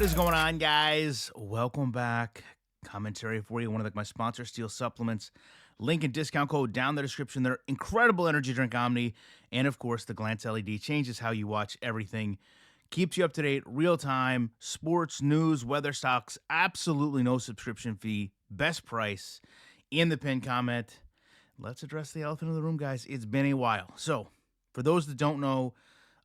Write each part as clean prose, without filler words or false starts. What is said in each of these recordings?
is going on, guys? Welcome back. Commentary for you. One of my sponsors, Steel Supplements. Link and discount code down in the description. Their incredible energy drink Omni. And of course, the Glance LED changes how you watch everything. Keeps you up to date, real time, sports, news, weather, stocks. Absolutely no subscription fee. Best price in the pinned comment. Let's address the elephant in the room, guys. It's been a while. So, for those that don't know,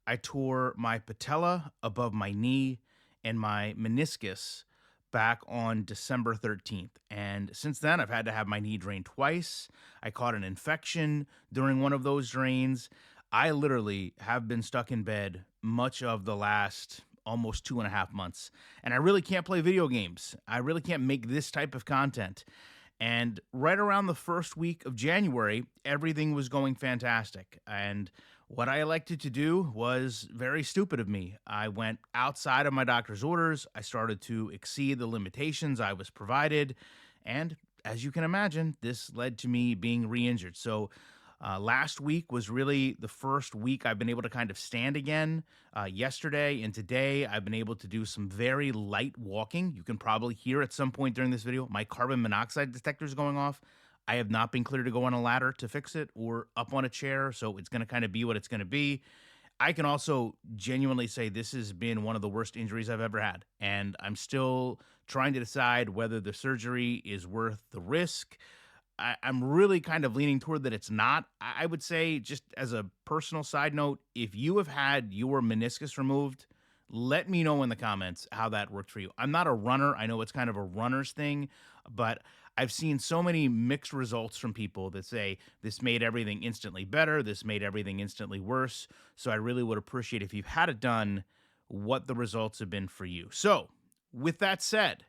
I tore my patella above my knee and my meniscus back on December 13th. And since then, I've had to have my knee drained twice. I caught an infection during one of those drains. I literally have been stuck in bed much of the last almost 2.5 months. And I really can't play video games. I really can't make this type of content. And right around the first week of January, everything was going fantastic. And what I elected to do was very stupid of me. I went outside of my doctor's orders. I started to exceed the limitations I was provided. And as you can imagine, this led to me being re injured. So last week was really the first week I've been able to kind of stand again. Yesterday and today, I've been able to do some very light walking. You can probably hear at some point during this video my carbon monoxide detector is going off. I have not been cleared to go on a ladder to fix it or up on a chair, so it's going to kind of be what it's going to be. I can also genuinely say this has been one of the worst injuries I've ever had, and I'm still trying to decide whether the surgery is worth the risk. I'm really kind of leaning toward that it's not. I would say, just as a personal side note, if you have had your meniscus removed, let me know in the comments how that worked for you. I'm not a runner. I know it's kind of a runner's thing, but I've seen so many mixed results from people that say this made everything instantly better, this made everything instantly worse. So I really would appreciate if you've had it done, what the results have been for you. So, with that said,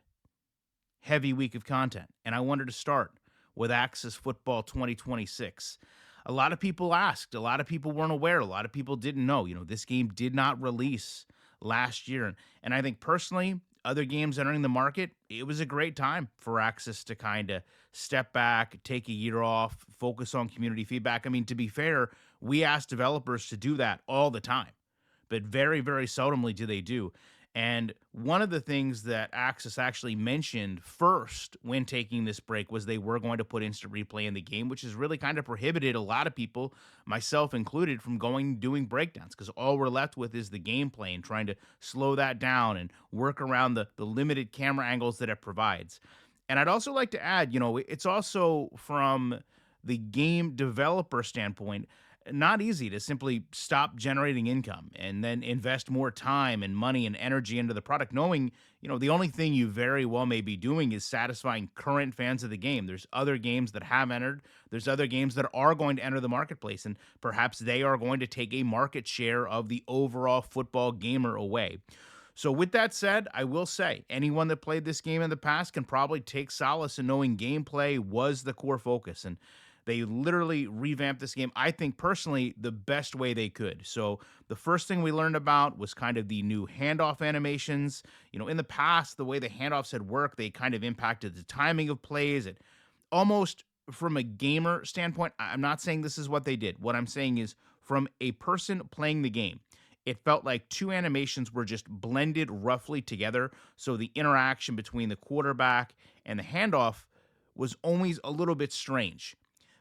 heavy week of content, and I wanted to start with Axis Football 2026. A lot of people asked, a lot of people weren't aware, a lot of people didn't know. This game did not release last year. And I think personally, other games entering the market, it was a great time for Axis to kind of step back, take a year off, focus on community feedback. I mean, to be fair, we ask developers to do that all the time, but very, very seldomly do they do. And one of the things that Axis actually mentioned first when taking this break was they were going to put instant replay in the game, which has really kind of prohibited a lot of people, myself included, from going and doing breakdowns, because all we're left with is the gameplay and trying to slow that down and work around the limited camera angles that it provides. And I'd also like to add, it's also from the game developer standpoint, not easy to simply stop generating income and then invest more time and money and energy into the product, knowing, the only thing you very well may be doing is satisfying current fans of the game. There's other games that have entered, there's other games that are going to enter the marketplace, and perhaps they are going to take a market share of the overall football gamer away. So, with that said, I will say anyone that played this game in the past can probably take solace in knowing gameplay was the core focus. And they literally revamped this game, I think personally, the best way they could. So the first thing we learned about was kind of the new handoff animations. In the past, the way the handoffs had worked, they kind of impacted the timing of plays. It almost, from a gamer standpoint, I'm not saying this is what they did. What I'm saying is, from a person playing the game, it felt like two animations were just blended roughly together. So the interaction between the quarterback and the handoff was always a little bit strange.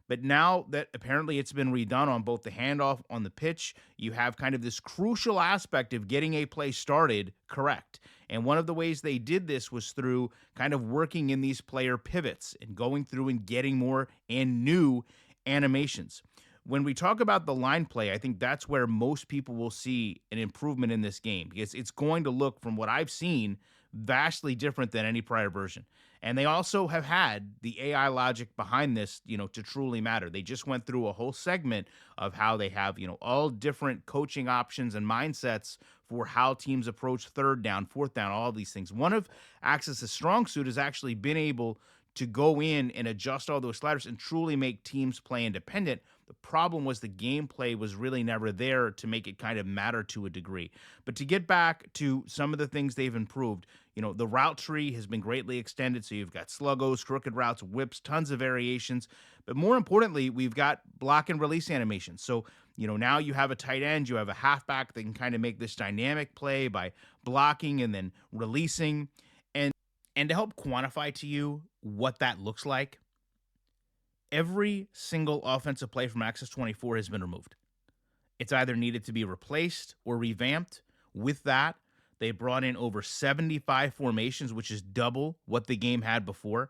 But now that apparently it's been redone on both the handoff on the pitch, you have kind of this crucial aspect of getting a play started correct. And one of the ways they did this was through kind of working in these player pivots and going through and getting more and new animations. When we talk about the line play, I think that's where most people will see an improvement in this game, because it's going to look, from what I've seen, vastly different than any prior version. And they also have had the AI logic behind this, to truly matter. They just went through a whole segment of how they have, all different coaching options and mindsets for how teams approach third down, fourth down, all of these things. One of Axis's strong suit has actually been able to go in and adjust all those sliders and truly make teams play independent. The problem was the gameplay was really never there to make it kind of matter to a degree. But to get back to some of the things they've improved, the route tree has been greatly extended. So you've got sluggos, crooked routes, whips, tons of variations. But more importantly, we've got block and release animations. So, now you have a tight end, you have a halfback that can kind of make this dynamic play by blocking and then releasing. And to help quantify to you what that looks like, every single offensive play from Access 24 has been removed. It's either needed to be replaced or revamped. With that, they brought in over 75 formations, which is double what the game had before.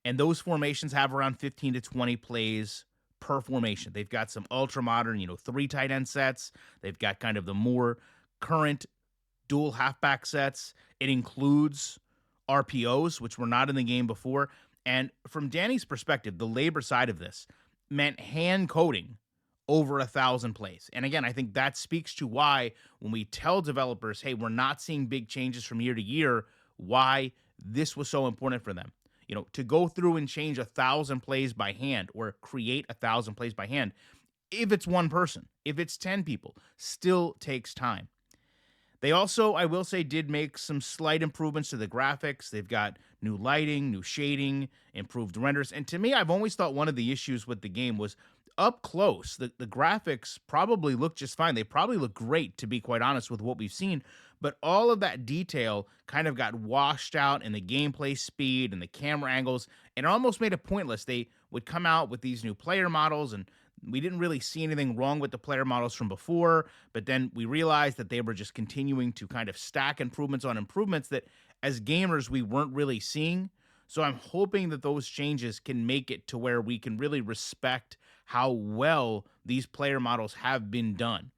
And those formations have around 15 to 20 plays per formation. They've got some ultra modern, 3 tight end sets. They've got kind of the more current dual halfback sets. It includes RPOs, which were not in the game before. And from Danny's perspective, the labor side of this meant hand coding over 1,000 plays. And again, I think that speaks to why when we tell developers, hey, we're not seeing big changes from year to year, why this was so important for them. To go through and change 1,000 plays by hand or create 1,000 plays by hand, if it's one person, if it's 10 people, still takes time. They also, I will say, did make some slight improvements to the graphics. They've got new lighting, new shading, improved renders. And to me, I've always thought one of the issues with the game was up close. The graphics probably look just fine. They probably look great, to be quite honest, with what we've seen. But all of that detail kind of got washed out in the gameplay speed and the camera angles, and it almost made it pointless. They would come out with these new player models, and we didn't really see anything wrong with the player models from before, but then we realized that they were just continuing to kind of stack improvements on improvements that as gamers we weren't really seeing. So I'm hoping that those changes can make it to where we can really respect how well these player models have been done.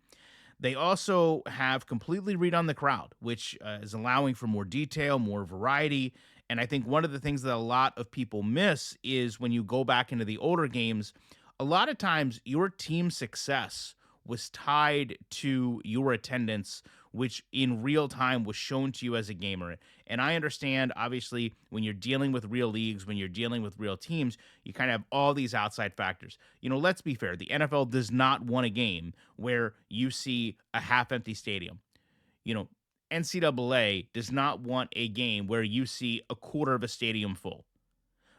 They also have completely redone the crowd, which is allowing for more detail, more variety. And I think one of the things that a lot of people miss is when you go back into the older games, a lot of times your team's success was tied to your attendance, which in real time was shown to you as a gamer. And I understand, obviously, when you're dealing with real leagues, when you're dealing with real teams, you kind of have all these outside factors. Let's be fair. The NFL does not want a game where you see a half empty stadium. NCAA does not want a game where you see a quarter of a stadium full.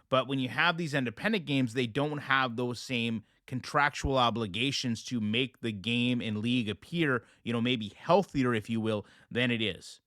But when you have these independent games, they don't have those same contractual obligations to make the game and league appear, maybe healthier, if you will, than it is.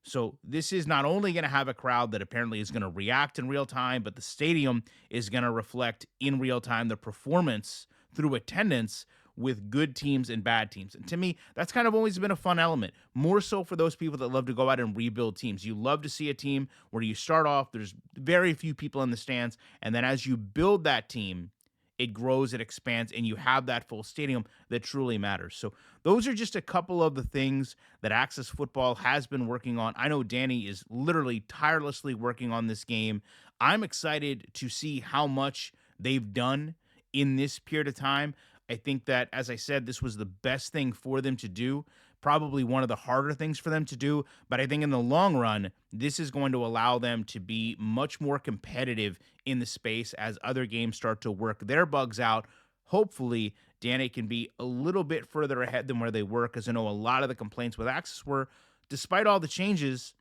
So this is not only going to have a crowd that apparently is going to react in real time, but the stadium is going to reflect in real time the performance through attendance with good teams and bad teams. And to me, that's kind of always been a fun element, more so for those people that love to go out and rebuild teams. You love to see a team where you start off, there's very few people in the stands, and then as you build that team, it grows, it expands, and you have that full stadium that truly matters. So those are just a couple of the things that Access Football has been working on. I know Danny is literally tirelessly working on this game. I'm excited to see how much they've done in this period of time. I think that, as I said, this was the best thing for them to do, probably one of the harder things for them to do. But I think in the long run, this is going to allow them to be much more competitive in the space as other games start to work their bugs out. Hopefully, Danny can be a little bit further ahead than where they were, because I know a lot of the complaints with Access were, despite all the changes,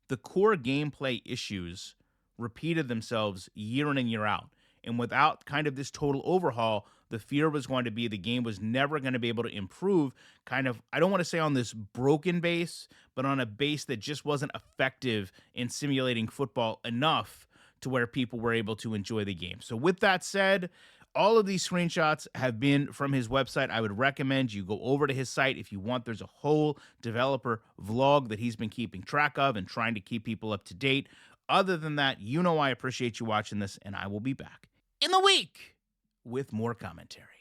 the core gameplay issues repeated themselves year in and year out. And without kind of this total overhaul, the fear was going to be the game was never going to be able to improve, kind of, I don't want to say on this broken base, but on a base that just wasn't effective in simulating football enough to where people were able to enjoy the game. So with that said, all of these screenshots have been from his website. I would recommend you go over to his site if you want. There's a whole developer vlog that he's been keeping track of and trying to keep people up to date. Other than that, I appreciate you watching this, and I will be back in the week with more commentary.